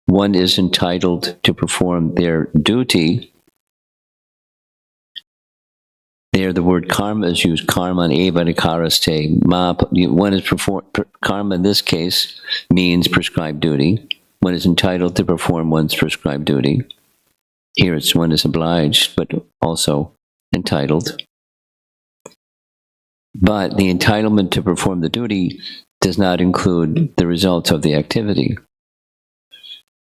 one is entitled to perform their duty. There, the word karma is used. Karma eva nikaraste. One is karma in this case means prescribed duty. One is entitled to perform one's prescribed duty. Here, it's one is obliged, but also entitled. But the entitlement to perform the duty does not include the results of the activity.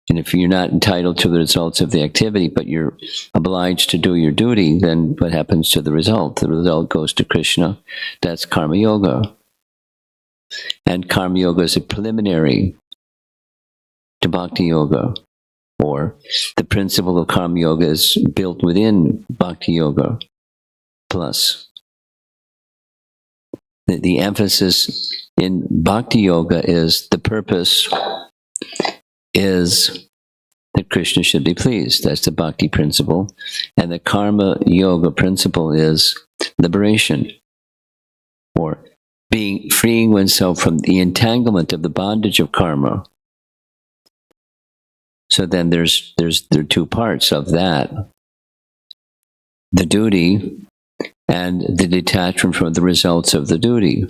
And if you're not entitled to the results of the activity, but you're obliged to do your duty, then what happens to the result? The result goes to Krishna. That's karma yoga. And karma yoga is a preliminary to bhakti yoga. Or the principle of karma yoga is built within bhakti yoga. Plus, the emphasis in bhakti yoga is the purpose is that Krishna should be pleased. That's the bhakti principle. And the karma yoga principle is liberation, or freeing oneself from the entanglement of the bondage of karma. So then there are two parts of that: the duty and the detachment from the results of the duty.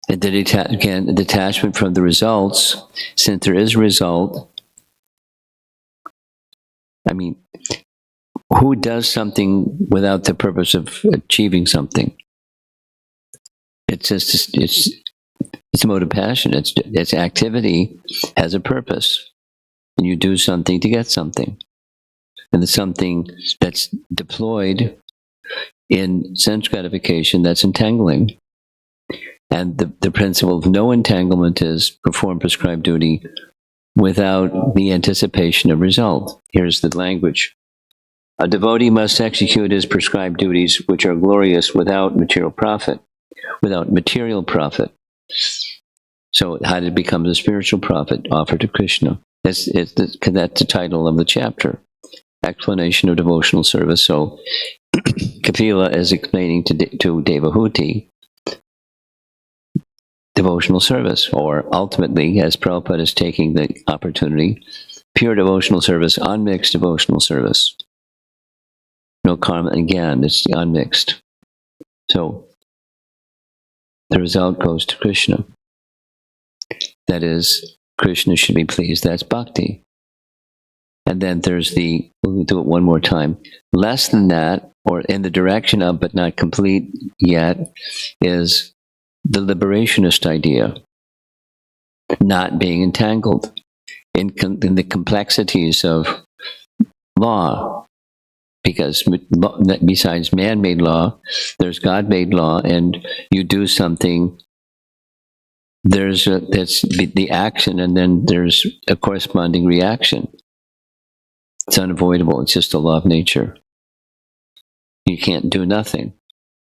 And the detachment from the results, since there is a result. I mean, who does something without the purpose of achieving something? It's just it's a mode of passion. Its activity has a purpose, and you do something to get something, and it's something that's deployed in sense gratification that's entangling. And the principle of no entanglement is perform prescribed duty without the anticipation of result. Here's the language. A devotee must execute his prescribed duties, which are glorious, without material profit. So how did it become a spiritual profit offered to Krishna? That's the title of the chapter, Explanation of Devotional Service. So Kapila is explaining to Devahuti devotional service, or ultimately, as Prabhupada is taking the opportunity, pure devotional service, unmixed devotional service. No karma, again, it's the unmixed. So the result goes to Krishna. That is, Krishna should be pleased. That's bhakti. And then there's we'll do it one more time. Less than that, or in the direction of, but not complete yet, is the liberationist idea, not being entangled in the complexities of law, because besides man-made law, there's God-made law, and you do something, that's the action, and then there's a corresponding reaction. It's unavoidable. It's just a law of nature. You can't do nothing.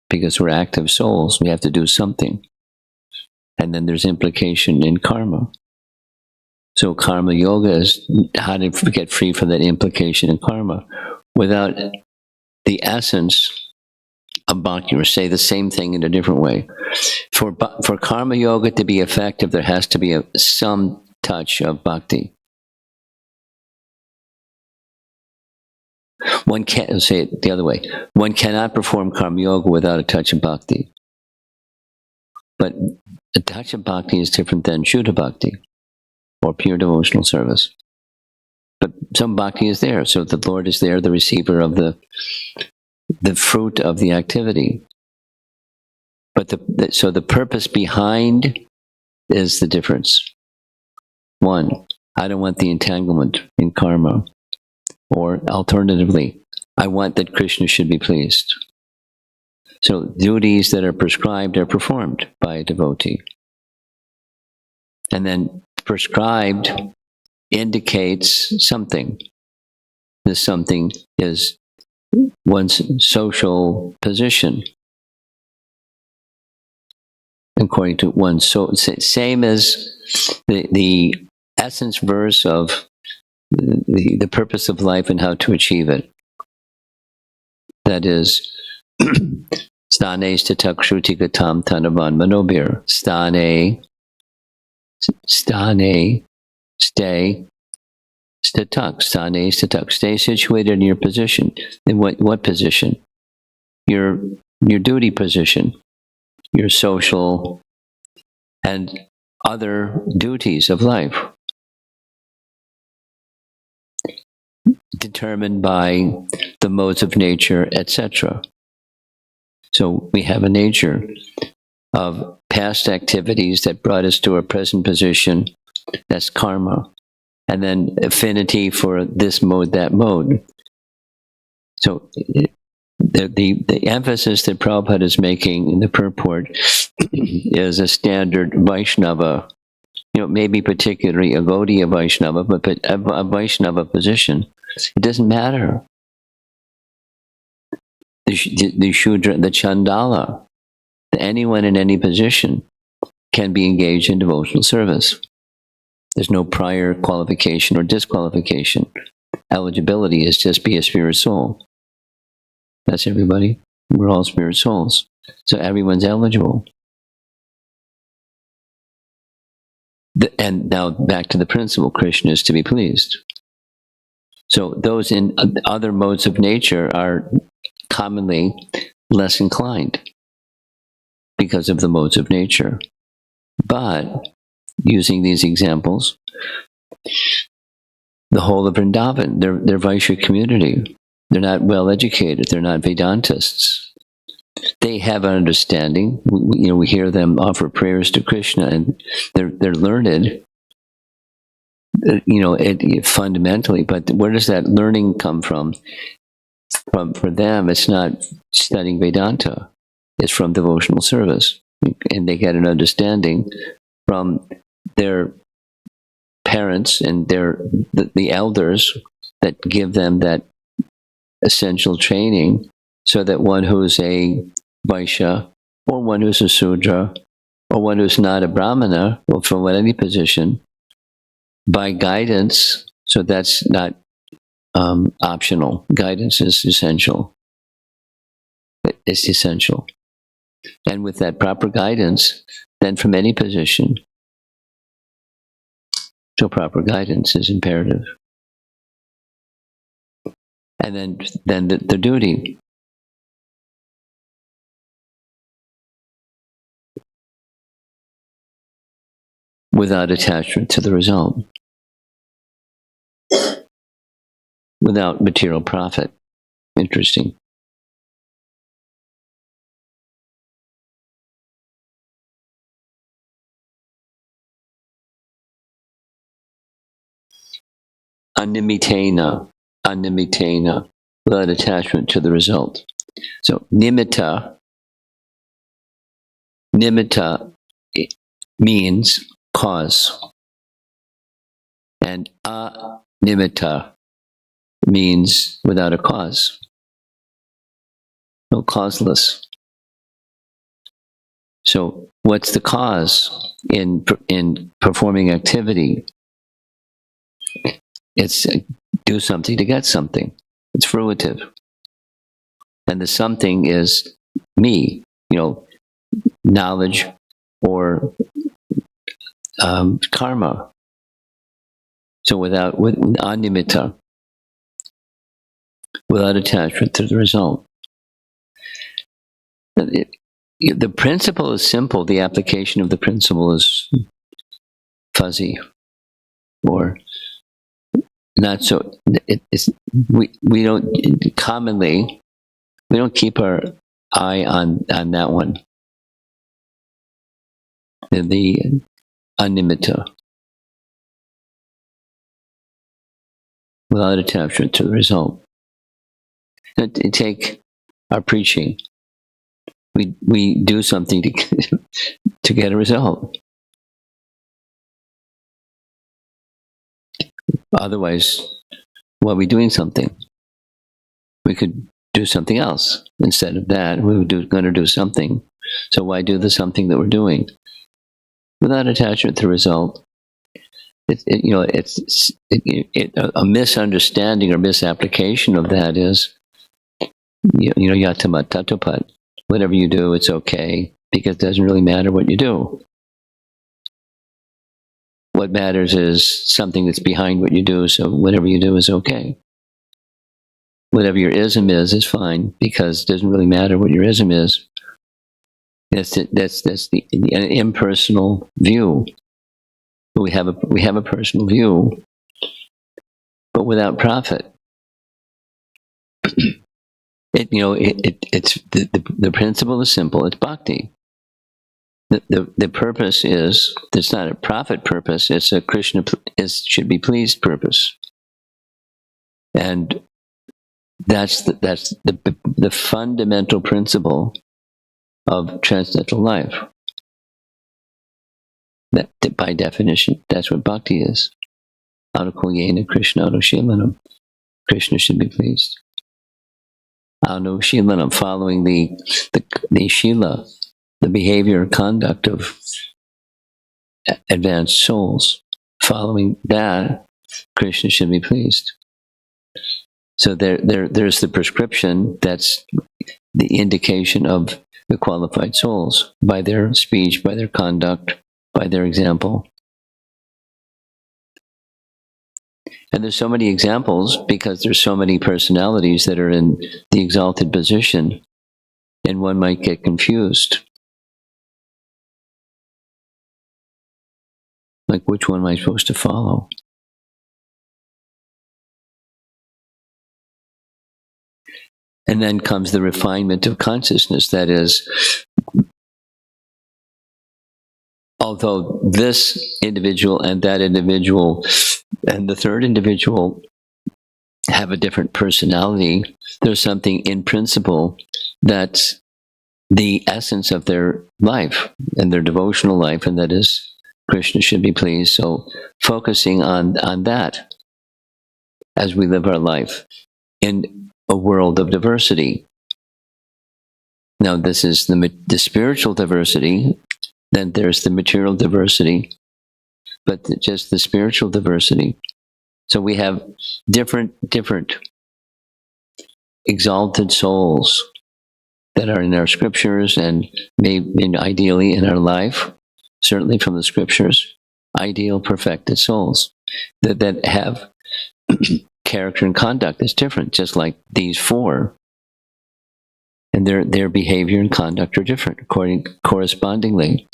Because we're active souls, we have to do something. And then there's implication in karma. So karma yoga is how to get free from that implication in karma without the essence of bhakti, or say the same thing in a different way. For karma yoga to be effective, there has to be some touch of bhakti. One can't, say it the other way, one cannot perform karma yoga without a touch of bhakti. But a touch of bhakti is different than Shuddha bhakti, or pure devotional service. But some bhakti is there, so the Lord is there, the receiver of the fruit of the activity. But so the purpose behind is the difference. One, I don't want the entanglement in karma. Or alternatively, I want that Krishna should be pleased. So duties that are prescribed are performed by a devotee. And then prescribed indicates something. This something is one's social position. According to one's same as the essence verse of the purpose of life and how to achieve it. That is, Stane statak shrutikatam tanavan manobir. Stane, stay, statak, stane, statak. Stay situated in your position. In what position? Your duty position, your social and other duties of life, determined by the modes of nature, etc. So we have a nature of past activities that brought us to our present position. That's karma. And then affinity for this mode, that mode. So the emphasis that Prabhupada is making in the purport is a standard Vaishnava, maybe particularly a Gaudiya Vaishnava, but a Vaishnava position. It doesn't matter. The Shudra, the Chandala, anyone in any position can be engaged in devotional service. There's no prior qualification or disqualification. Eligibility is just be a spirit soul. That's everybody. We're all spirit souls. So everyone's eligible. And now back to the principle, Krishna is to be pleased. So those in other modes of nature are commonly less inclined because of the modes of nature. But using these examples, the whole of Vrindavan, they're Vaishya community. They're not well educated. They're not Vedantists. They have an understanding. We hear them offer prayers to Krishna, and they're learned. Fundamentally, but where does that learning come from? For them, it's not studying Vedanta. It's from devotional service, and they get an understanding from their parents and the elders that give them that essential training, so that one who's a Vaishya, or one who's a Sudra, or one who's not a Brahmana, or from any position, by guidance, so that's not optional. Guidance is essential. It's essential. And with that proper guidance, then from any position, so proper guidance is imperative. And then the duty. Without attachment to the result. Without material profit. Interesting. Animitena, without attachment to the result. So nimitta means cause, and animitta means without a cause, no causeless. So what's the cause in performing activity? It's do something to get something. It's fruitive. And the something is me, knowledge or karma. So with animitta, without attachment to the result. The principle is simple. The application of the principle is fuzzy, or not so. We don't commonly, we don't keep our eye on that one. The animitta, without attachment to the result. Take our preaching. We do something to get a result. Otherwise, why are we doing something? We could do something else. Instead of that, we were going to do something. So why do the something that we're doing? Without attachment to the result. A misunderstanding or misapplication of that is, yatamat tatapat. whatever you do, it's okay, because it doesn't really matter what you do. What matters is something that's behind what you do, so whatever you do is okay. Whatever your ism is fine, because it doesn't really matter what your ism is. That's the impersonal view. We have a personal view, but without profit. It's the principle is simple. It's bhakti. The purpose is, it's not a profit purpose. It's a Krishna should be pleased purpose, and that's the fundamental principle of transcendental life. That by definition, that's what bhakti is. Anukulyena Krishna Anushilanam. Krishna should be pleased. Anushilanam, following the shila, the behavior and conduct of advanced souls. Following that, Krishna should be pleased. So there's the prescription. That's the indication of the qualified souls by their speech, by their conduct, by their example. And there's so many examples because there's so many personalities that are in the exalted position, and one might get confused. Like, which one am I supposed to follow? And then comes the refinement of consciousness. That is, although this individual and that individual and the third individual have a different personality, there's something in principle that's the essence of their life and their devotional life, and that is Krishna should be pleased. So focusing on that as we live our life in a world of diversity. Now, this is the spiritual diversity. Then there's the material diversity, but just the spiritual diversity. So we have different exalted souls that are in our scriptures, and maybe ideally in our life, certainly from the scriptures, ideal perfected souls that have character and conduct that's different, just like these four. And their behavior and conduct are different correspondingly.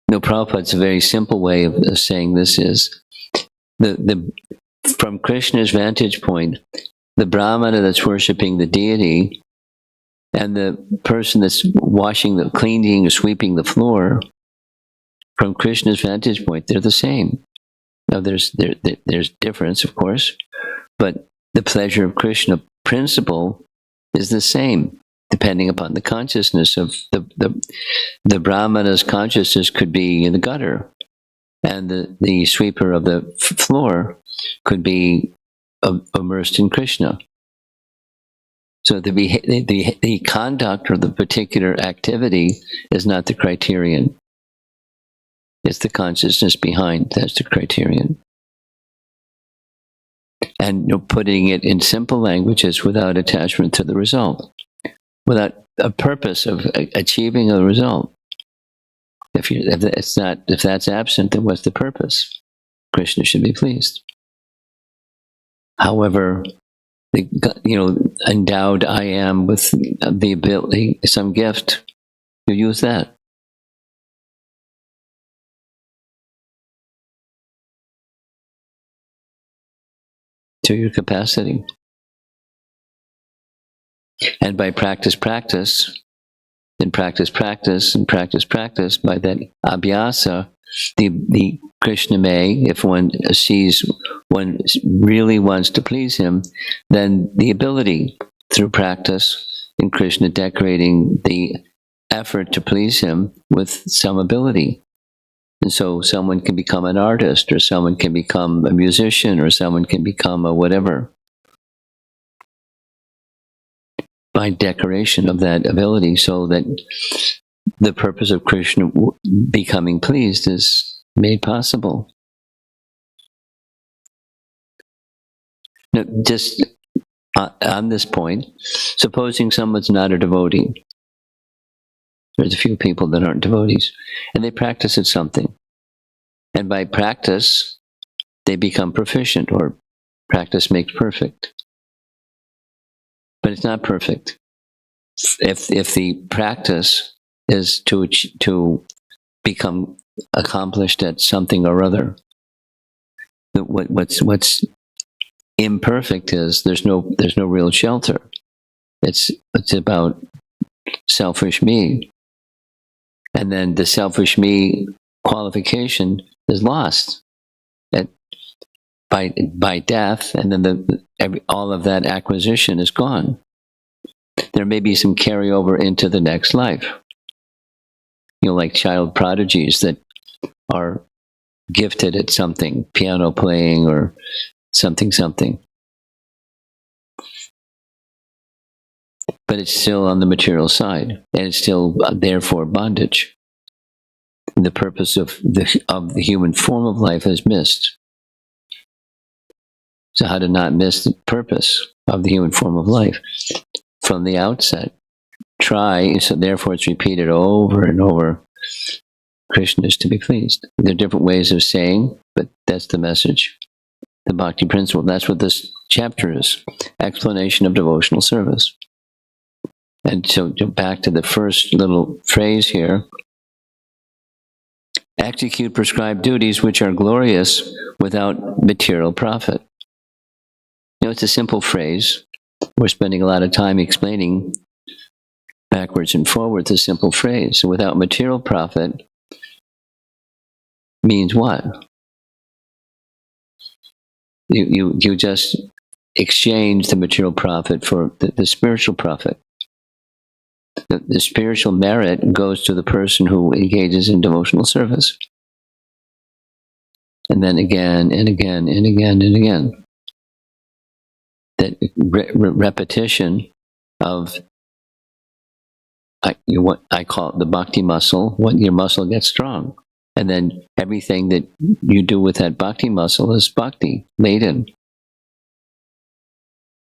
No, Prabhupada's a very simple way of saying this is from Krishna's vantage point, the Brahmana that's worshiping the deity and the person that's cleaning or sweeping the floor, from Krishna's vantage point, they're the same. Now, there's difference, of course, but the pleasure of Krishna principle is the same, depending upon the consciousness of the Brahmana's consciousness could be in the gutter, and the sweeper of the floor could be immersed in Krishna. So the conduct or the particular activity is not the criterion. It's the consciousness behind. That's the criterion. And putting it in simple languages without attachment to the result, without a purpose of achieving a result. If that's absent, then what's the purpose? Krishna should be pleased. However, endowed I am with the ability, some gift, you use that. To your capacity. And by practice, and practice, by that abhyasa, the Krishna may, if one sees one really wants to please him, then the ability through practice in Krishna decorating the effort to please him with some ability. And so someone can become an artist, or someone can become a musician, or someone can become a whatever, by decoration of that ability, so that the purpose of Krishna becoming pleased is made possible. Now, just on this point, supposing someone's not a devotee, there's a few people that aren't devotees, and they practice at something. And by practice, they become proficient, or practice makes perfect. But it's not perfect. If the practice is to become accomplished at something or other, what's imperfect is there's no real shelter. It's about selfish me, and then the selfish me qualification is lost by death, and then all of that acquisition is gone. There may be some carryover into the next life. Like child prodigies that are gifted at something, piano playing or something. But it's still on the material side, and it's still therefore bondage. The purpose of the human form of life is missed. So how to not miss the purpose of the human form of life from the outset? Try, so therefore it's repeated over and over. Krishna is to be pleased. There are different ways of saying, but that's the message. The bhakti principle, that's what this chapter is. Explanation of devotional service. And so back to the first little phrase here. Execute prescribed duties which are glorious without material profit. It's a simple phrase. We're spending a lot of time explaining backwards and forwards a simple phrase. So without material profit means what? You just exchange the material profit for the spiritual profit. The spiritual merit goes to the person who engages in devotional service. And then again and again and again and again. That repetition of what I call it the bhakti muscle, when your muscle gets strong. And then everything that you do with that bhakti muscle is bhakti laden.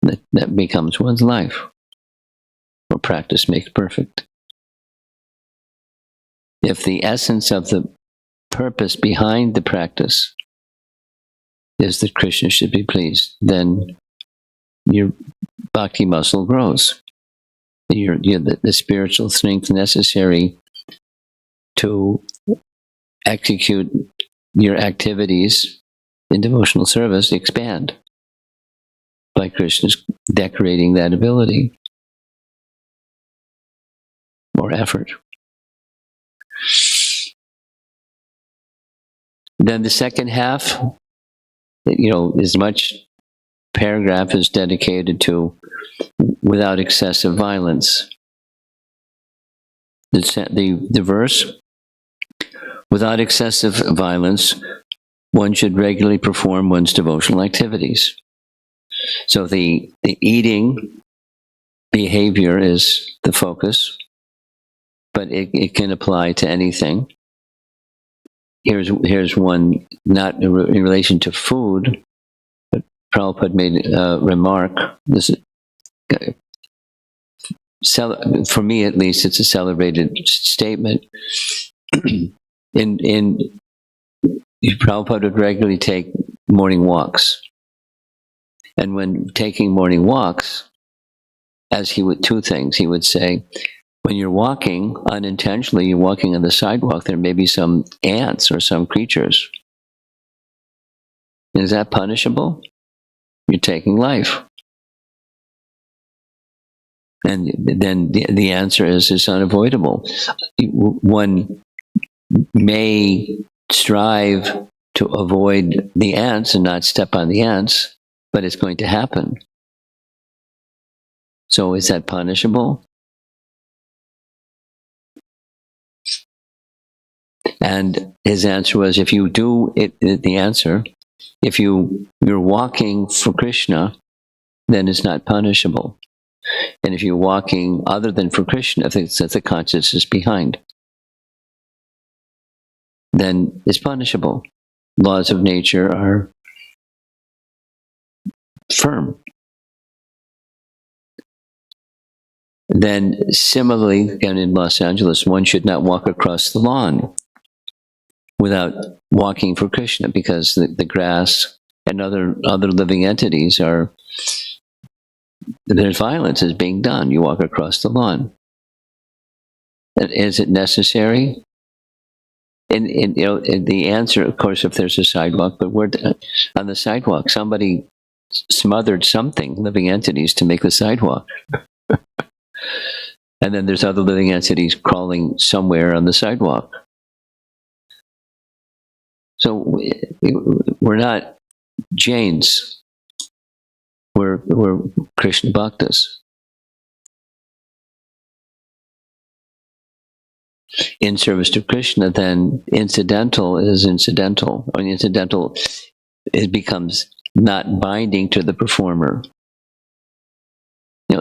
That becomes one's life. Or practice makes perfect. If the essence of the purpose behind the practice is that Krishna should be pleased, then your bhakti muscle grows. The spiritual strength necessary to execute your activities in devotional service expand by Krishna's decorating that ability or effort. Then the second half, as much paragraph is dedicated to without excessive violence. The verse, without excessive violence, one should regularly perform one's devotional activities. So the eating behavior is the focus, but it can apply to anything. Here's one, not in relation to food, but Prabhupada made a remark. This is, for me at least, it's a celebrated statement. Prabhupada would regularly take morning walks. And when taking morning walks, two things, he would say, when you're walking unintentionally, you're walking on the sidewalk, there may be some ants or some creatures. Is that punishable? You're taking life. And then the answer is it's unavoidable. One may strive to avoid the ants and not step on the ants, but it's going to happen. So is that punishable? And his answer was, if you do it, if you're walking for Krishna, then it's not punishable. And if you're walking other than for Krishna, if it's that the consciousness behind, then it's punishable. Laws of nature are firm. Then similarly, and in Los Angeles, one should not walk across the lawn without walking for Krishna, because the grass and other living entities are, there's violence is being done. You walk across the lawn. And is it necessary? And the answer, of course, if there's a sidewalk, but we're on the sidewalk, somebody smothered something, living entities, to make the sidewalk. And then there's other living entities crawling somewhere on the sidewalk. So we're not Jains. We're Krishna Bhaktas. In service to Krishna, then incidental is incidental. I mean, incidental, it becomes not binding to the performer.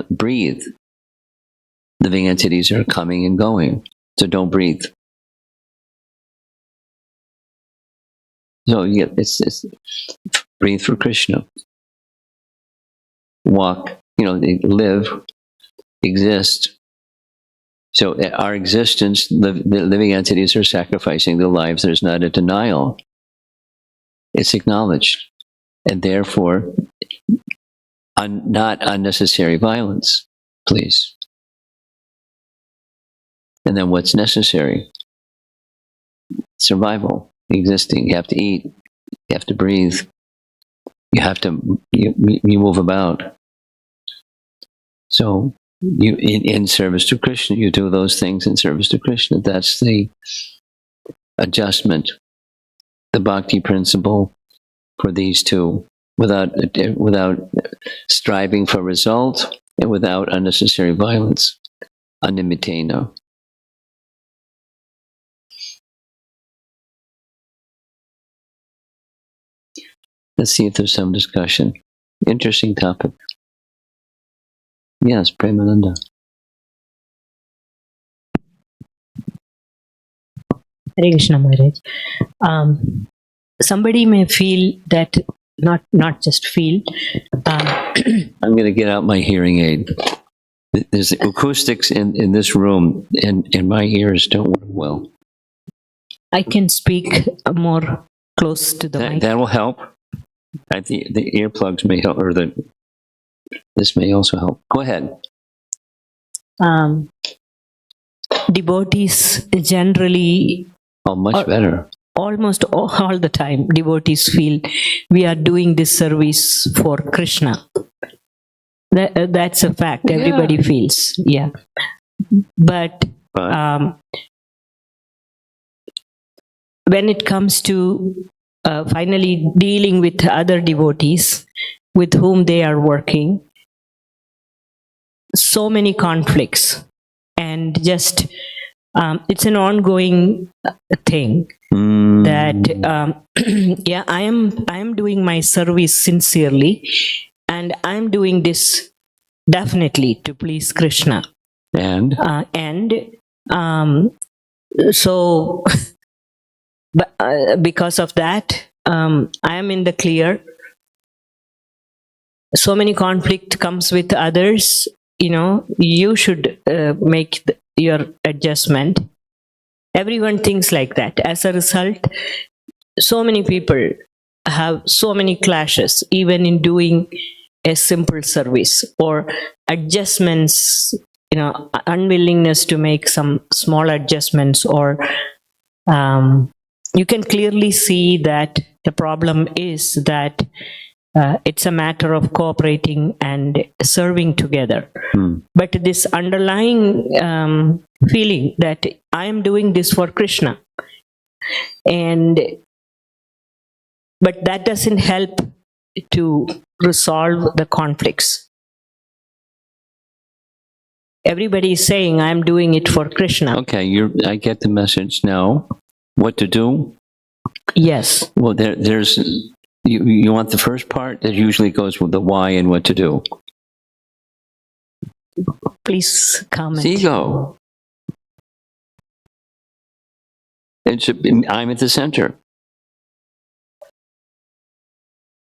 Breathe. Living entities are coming and going, so don't breathe. So it's breathe for Krishna. Walk, live, exist. So our existence, the living entities are sacrificing their lives. There's not a denial. It's acknowledged. And therefore, not unnecessary violence, please. And then what's necessary? Survival, existing. You have to eat. You have to breathe. You have to, you move about. So, in service to Krishna, you do those things in service to Krishna. That's the adjustment, the bhakti principle for these two, without striving for result and without unnecessary violence. Animitena. Let's see if there's some discussion. Interesting topic. Yes, Premananda. Hare Krishna, Maharaj. Somebody may feel that, not just feel. I'm going to get out my hearing aid. There's acoustics in this room, and my ears don't work well. I can speak more close to the mic. That will help. I think the earplugs may help, or this may also help. Go ahead. Devotees generally... Oh, much better. Almost all the time, devotees feel we are doing this service for Krishna. That's a fact. Everybody feels, yeah. But when it comes to finally dealing with other devotees with whom they are working, so many conflicts, and just it's an ongoing thing. That yeah, I am doing my service sincerely, and I'm doing this definitely to please Krishna. And so because of that, I am in the clear. So many conflict comes with others. You should make your adjustment. Everyone thinks like that. As a result, so many people have so many clashes, even in doing a simple service, or adjustments, unwillingness to make some small adjustments, or you can clearly see that the problem is that it's a matter of cooperating and serving together. But this underlying feeling that I am doing this for Krishna, but that doesn't help to resolve the conflicts. Everybody is saying I am doing it for Krishna. Okay, I get the message now. What to do? Yes. Well, there's. You want the first part? That usually goes with the why and what to do. Please comment. It's ego. I'm at the center.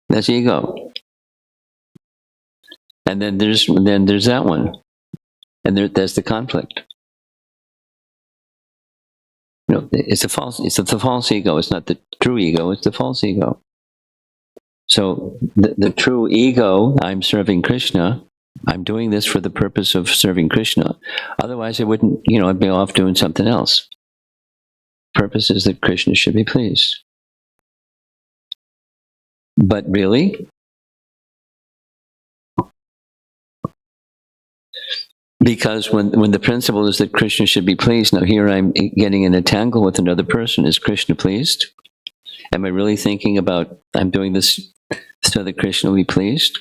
That's ego. And then there's that one. And there's the conflict. It's the false ego. It's not the true ego, it's the false ego. So the true ego, I'm serving Krishna, I'm doing this for the purpose of serving Krishna. Otherwise I wouldn't, I'd be off doing something else. Purpose is that Krishna should be pleased. But really? Because when the principle is that Krishna should be pleased, now here I'm getting in a tangle with another person. Is Krishna pleased? Am I really thinking about, I'm doing this so that Krishna will be pleased?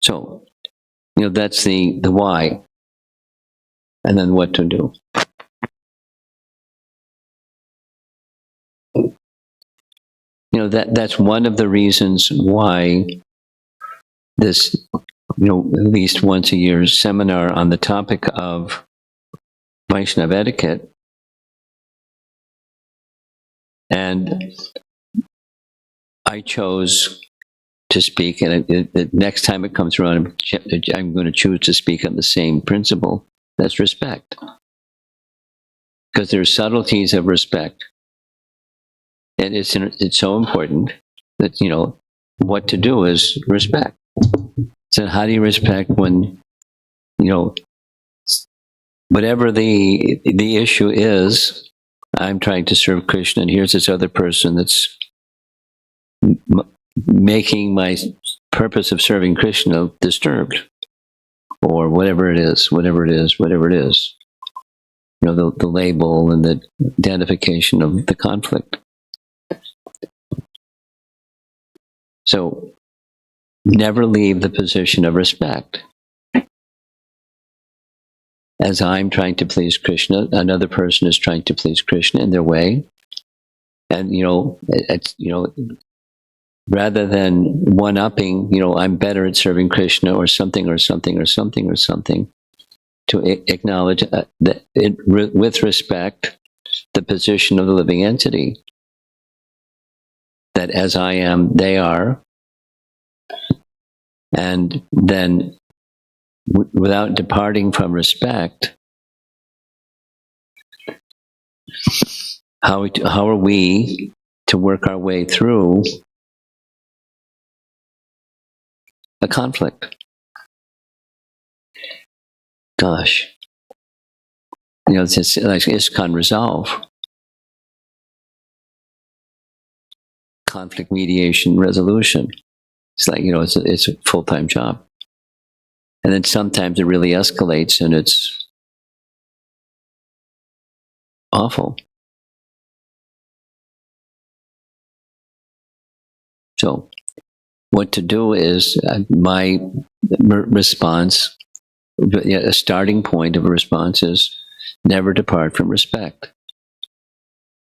So, that's the why. And then what to do. That's one of the reasons why this, at least once a year seminar on the topic of Vaishnava etiquette. And I chose to speak, and the next time it comes around, I'm going to choose to speak on the same principle. That's respect. Because there are subtleties of respect. And it's so important that, what to do is respect. So how do you respect when, whatever the issue is, I'm trying to serve Krishna, and here's this other person that's making my purpose of serving Krishna disturbed, or whatever it is. The label and the identification of the conflict. So never leave the position of respect. As I'm trying to please Krishna, another person is trying to please Krishna in their way. And, rather than one-upping, I'm better at serving Krishna or something, to acknowledge that with respect, the position of the living entity, that as I am, they are, and then without departing from respect, how are we to work our way through a conflict? Gosh, it's like ISKCON Resolve. Conflict mediation resolution. It's like, it's a full-time job. And then sometimes it really escalates and it's awful. So what to do is my response, a starting point of a response is never depart from respect.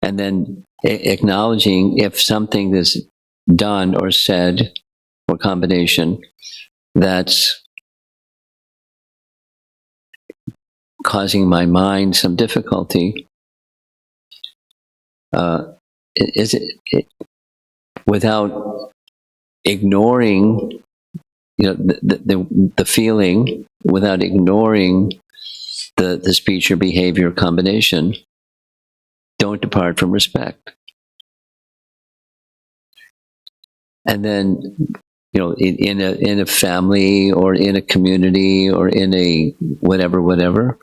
And then acknowledging if something is done or said or combination that's causing my mind some difficulty, is it without ignoring the feeling, without ignoring the speech or behavior combination, don't depart from respect. And then, in a family or in a community or in a whatever,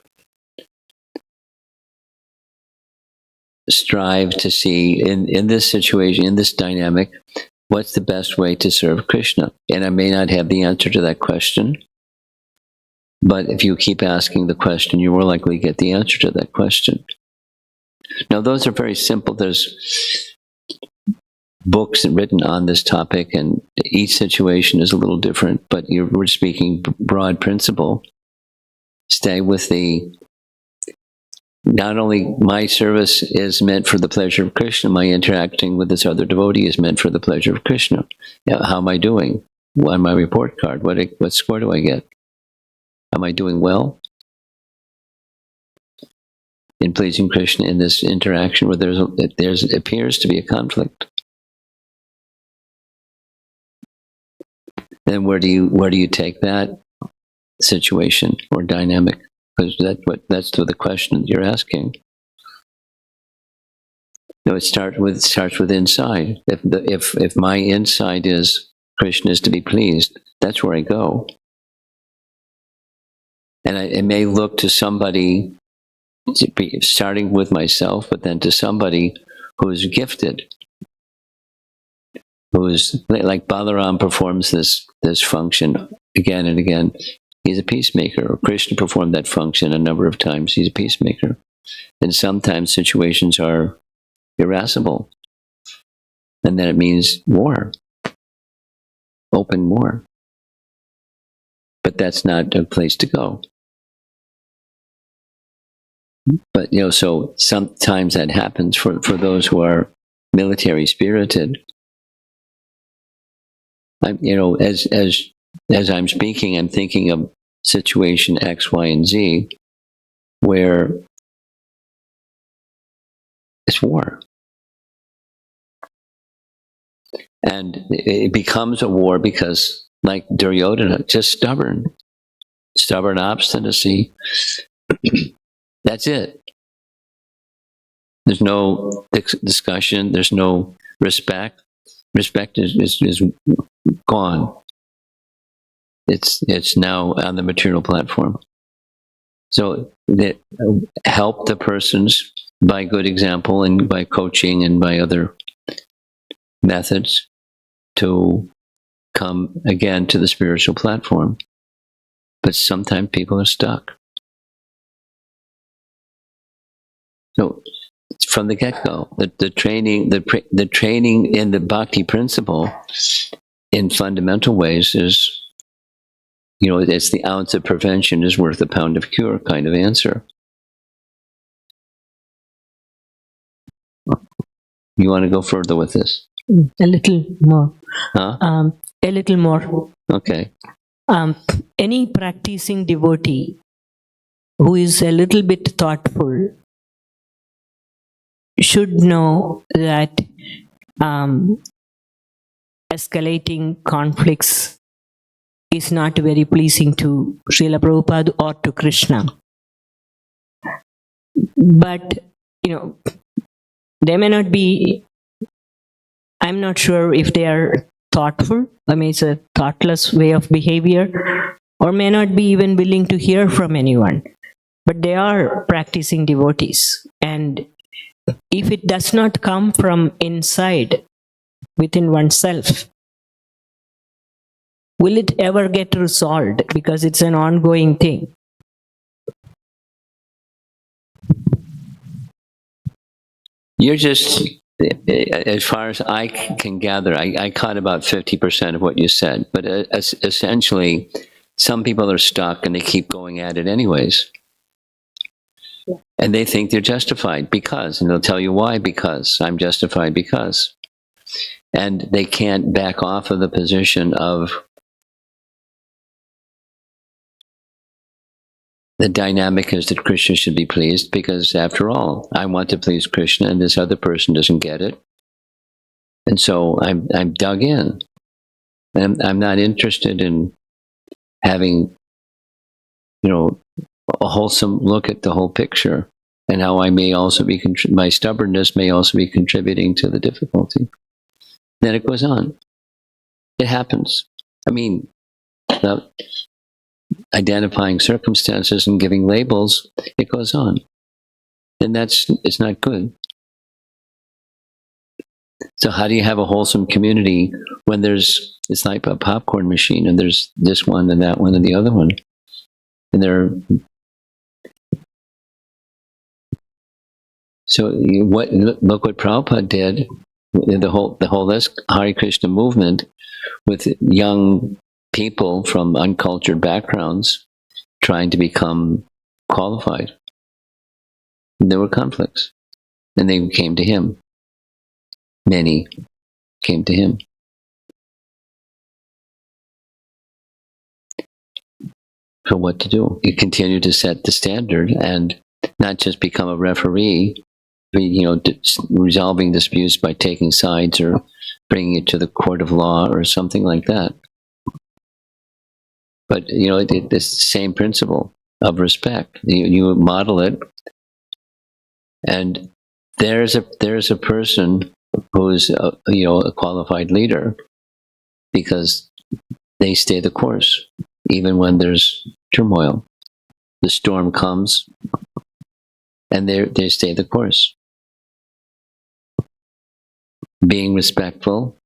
strive to see in this situation, in this dynamic, what's the best way to serve Krishna? And I may not have the answer to that question, but if you keep asking the question, you're more likely to get the answer to that question. Now, those are very simple. There's books written on this topic, and each situation is a little different, but we're speaking broad principle. Stay with not only my service is meant for the pleasure of Krishna, my interacting with this other devotee is meant for the pleasure of Krishna. How am I doing? On my report card, what score do I get? Am I doing well in pleasing Krishna in this interaction where there appears to be a conflict? then where do you take that situation or dynamic? Because that's the question you're asking. No, it starts with inside. If my inside is Krishna is to be pleased, that's where I go. And it may look to somebody, starting with myself, but then to somebody who is gifted, who is like Balaram performs this function again and again. He's a peacemaker. Or Krishna performed that function a number of times. He's a peacemaker. And sometimes situations are irascible. And then it means war. Open war. But that's not a place to go. But, so sometimes that happens for those who are military spirited. As I'm speaking, I'm thinking of situation X, Y, and Z, where it's war. And it becomes a war because, like Duryodhana, just stubborn obstinacy. That's it. There's no discussion. There's no respect. Respect is gone. It's now on the material platform. So that help the persons by good example and by coaching and by other methods to come again to the spiritual platform. But sometimes people are stuck. So from the get-go, the training in the bhakti principle in fundamental ways is, it's the ounce of prevention is worth a pound of cure kind of answer. You want to go further with this? A little more. Huh? A little more. Okay. Any practicing devotee who is a little bit thoughtful should know that escalating conflicts is not very pleasing to Srila Prabhupada or to Krishna. But, they may not be, I'm not sure if they are thoughtful. I mean, it's a thoughtless way of behavior, or may not be even willing to hear from anyone. But they are practicing devotees. And if it does not come from inside, within oneself, will it ever get resolved? Because it's an ongoing thing. You're just, as far as I can gather, I caught about 50% of what you said. But essentially, some people are stuck and they keep going at it anyways. Yeah. And they think they're justified because, and they'll tell you why, because I'm justified because. And they can't back off of the position of the dynamic is that Krishna should be pleased because, after all, I want to please Krishna and this other person doesn't get it. And so I'm dug in. And I'm not interested in having, a wholesome look at the whole picture and how I may also be, my stubbornness may also be contributing to the difficulty. Then it goes on. It happens. I mean, identifying circumstances and giving labels, it goes on. And it's not good. So how do you have a wholesome community when it's like a popcorn machine and there's this one and that one and the other one? And look what Prabhupada did, the whole Hare Krishna movement with young people from uncultured backgrounds trying to become qualified. And there were conflicts. And they came to him. Many came to him. So what to do? You continue to set the standard and not just become a referee, resolving disputes by taking sides or bringing it to the court of law or something like that. But, it's the same principle of respect. You model it, and there's a person who's a qualified leader because they stay the course, even when there's turmoil. The storm comes, and they stay the course. Being respectful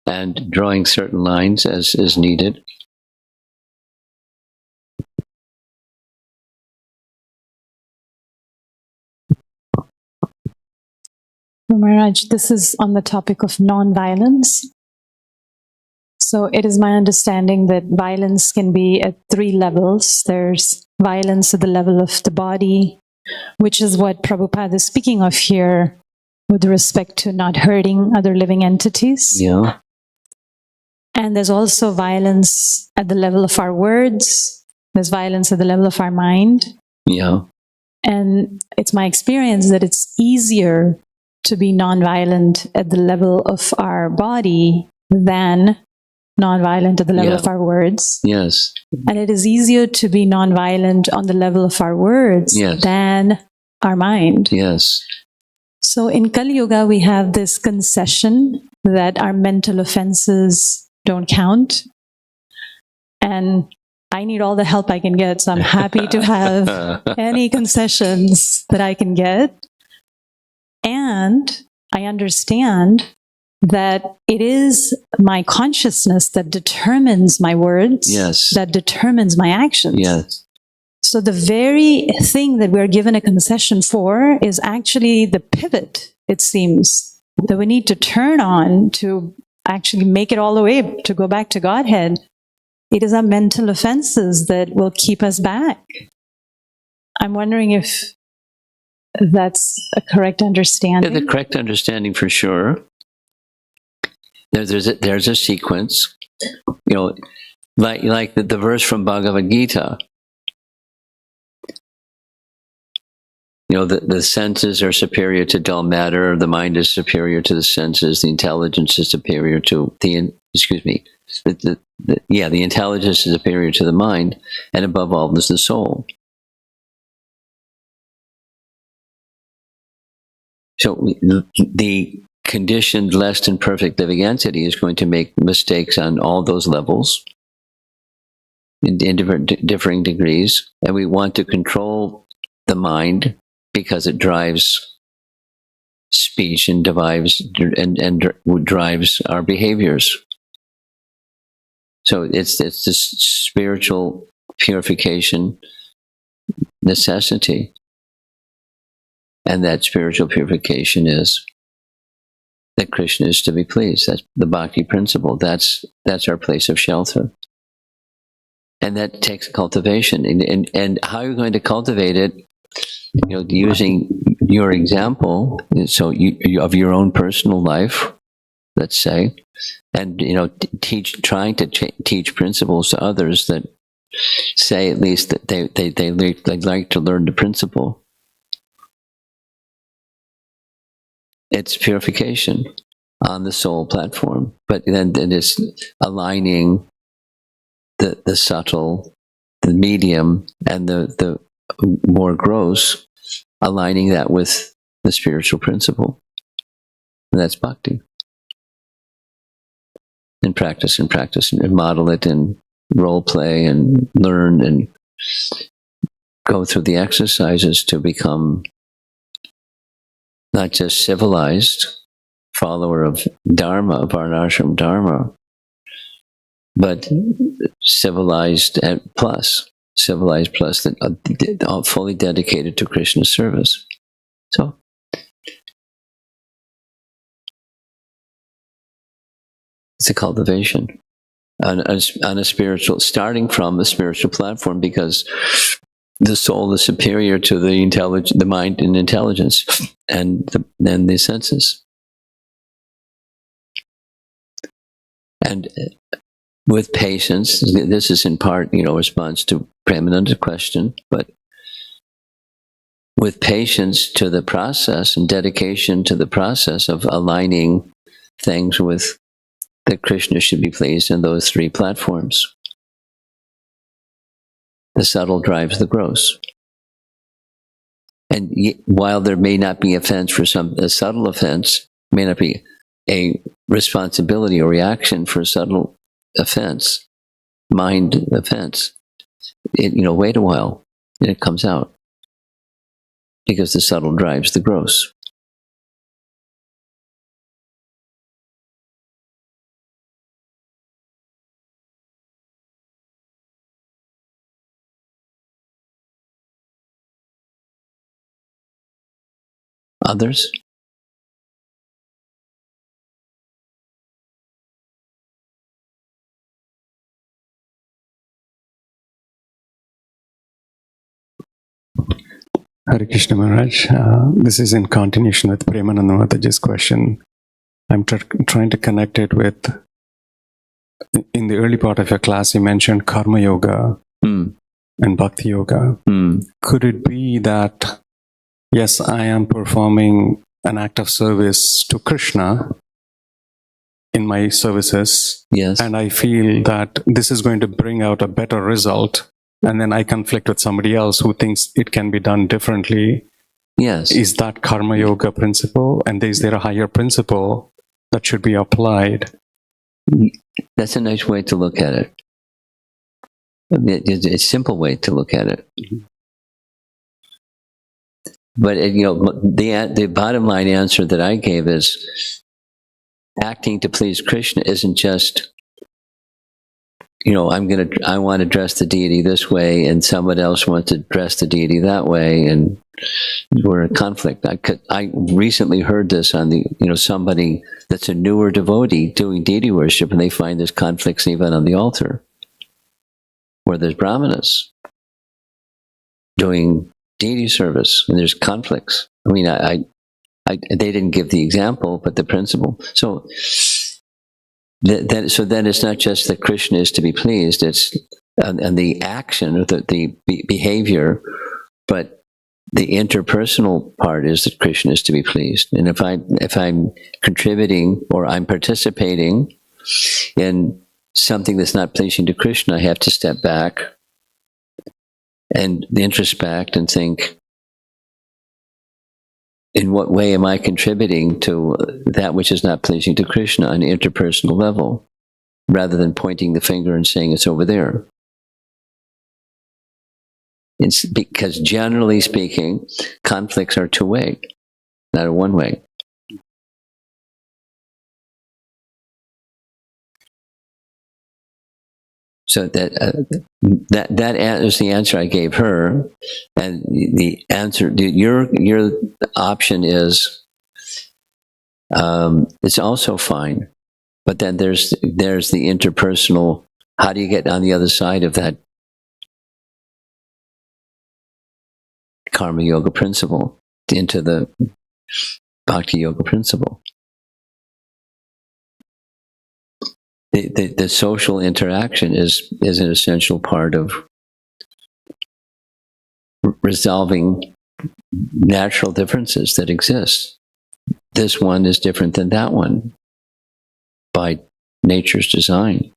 and drawing certain lines as is needed. Maharaj, this is on the topic of non-violence. So it is my understanding that violence can be at 3 levels. There's violence at the level of the body, which is what Prabhupada is speaking of here with respect to not hurting other living entities. Yeah. And there's also violence at the level of our words. There's violence at the level of our mind. Yeah. And it's my experience that it's easier to be nonviolent at the level of our body than nonviolent at the level of our words. Yes. And it is easier to be nonviolent on the level of our words than our mind. Yes. So in Kali Yuga, we have this concession that our mental offenses don't count. And I need all the help I can get, so I'm happy to have any concessions that I can get. And I understand that it is my consciousness that determines my words, that determines my actions. Yes. So the very thing that we're given a concession for is actually the pivot, it seems, that we need to turn on to actually make it all the way to go back to Godhead. It is our mental offenses that will keep us back. I'm wondering if that's a correct understanding. Yeah, the correct understanding for sure. There's a sequence, like the verse from Bhagavad Gita. The senses are superior to dull matter. The mind is superior to the senses. The intelligence is superior to the intelligence is superior to the mind, and above all is the soul. So the conditioned, less than perfect living entity is going to make mistakes on all those levels in differing degrees, and we want to control the mind because it drives speech and drives our behaviors. So it's this spiritual purification necessity. And that spiritual purification is that Krishna is to be pleased. That's the bhakti principle. That's our place of shelter. And that takes cultivation. And how you're going to cultivate it, using your example, so you of your own personal life, let's say, and trying to teach principles to others that say at least that they like to learn the principle. It's purification on the soul platform, but then it's aligning the subtle, the medium, and the more gross, aligning that with the spiritual principle. And that's bhakti. And practice and model it and role play and learn and go through the exercises to become not just civilized follower of Dharma, of Varnashram Dharma, but civilized plus that fully dedicated to Krishna's service. So it's a cultivation on a spiritual, starting from a spiritual platform, because the soul is superior to the mind and intelligence, and the senses. And with patience, this is in part, response to Premananda's question, but with patience to the process and dedication to the process of aligning things with that Krishna should be pleased in those 3 platforms. The subtle drives the gross. And while there may not be offense for a subtle offense, may not be a responsibility or reaction for a subtle offense, mind offense, wait a while and it comes out. Because the subtle drives the gross. Others? Hare Krishna Maharaj. This is in continuation with Premananda Mataji's question. I'm trying to connect it with, in the early part of your class, you mentioned Karma Yoga and Bhakti Yoga. Could it be that, yes, I am performing an act of service to Krishna in my services, yes, and I feel that this is going to bring out a better result, and then I conflict with somebody else who thinks it can be done differently? Yes. Is that Karma Yoga principle? And is there a higher principle that should be applied? That's a nice way to look at it. It's a simple way to look at it. But the bottom line answer that I gave is acting to please Krishna isn't just, I want to dress the deity this way and someone else wants to dress the deity that way, and we're in conflict. I recently heard this on somebody that's a newer devotee doing deity worship, and they find there's conflicts even on the altar, where there's brahmanas doing deity service, and there's conflicts. I mean, they didn't give the example, but the principle. So then it's not just that Krishna is to be pleased, it's and the action or the behavior, but the interpersonal part is that Krishna is to be pleased. And if I'm contributing or I'm participating in something that's not pleasing to Krishna, I have to step back and introspect and think, in what way am I contributing to that which is not pleasing to Krishna on an interpersonal level, rather than pointing the finger and saying it's over there? It's because generally speaking, conflicts are two-way, not a one-way. So that is the answer I gave her, and the answer, your option is, it's also fine, but then there's the interpersonal. How do you get on the other side of that Karma Yoga principle into the Bhakti Yoga principle? The social interaction is an essential part of resolving natural differences that exist. This one is different than that one by nature's design.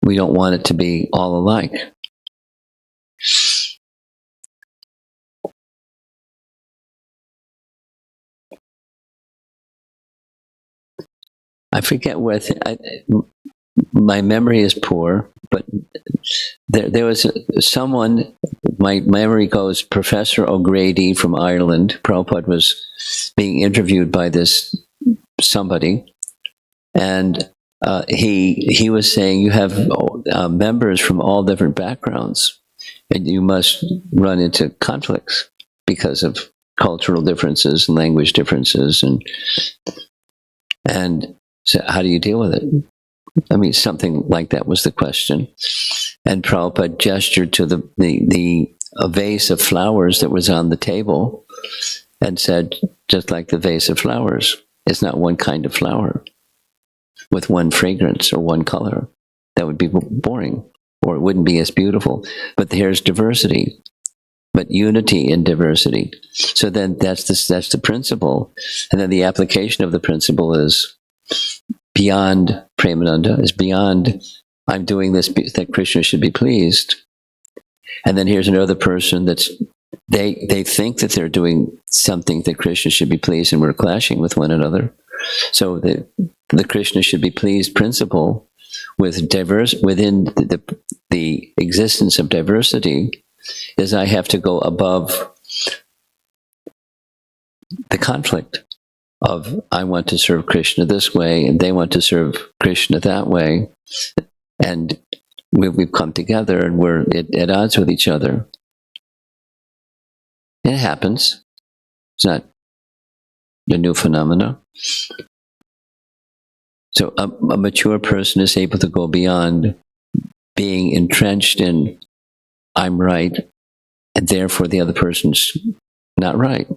We don't want it to be all alike. I forget what my memory is poor, but there was someone, my memory goes, Professor O'Grady from Ireland. Prabhupada was being interviewed by this somebody, and he was saying, you have members from all different backgrounds, and you must run into conflicts because of cultural differences and language differences, and so how do you deal with it? I mean, something like that was the question. And Prabhupada gestured to a vase of flowers that was on the table and said, just like the vase of flowers, it's not one kind of flower with one fragrance or one color. That would be boring, or it wouldn't be as beautiful. But here's diversity, but unity in diversity. So then that's the principle. And then the application of the principle is beyond Premananda, is beyond I'm doing this that Krishna should be pleased. And then here's another person they think that they're doing something that Krishna should be pleased, and we're clashing with one another. So the Krishna should be pleased principle within the existence of diversity is I have to go above the conflict of I want to serve Krishna this way and they want to serve Krishna that way, and we've come together and we're at odds with each other. It happens. It's not a new phenomena. So a mature person is able to go beyond being entrenched in I'm right, and therefore the other person's not right.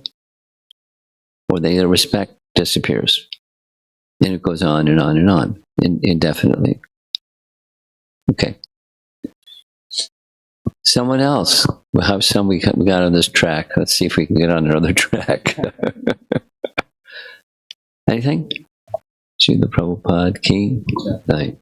Or their respect disappears. And it goes on and on and on, indefinitely. Okay. Someone else. We'll have some we got on this track. Let's see if we can get on another track. Anything? Srila Prabhupada, King? Night.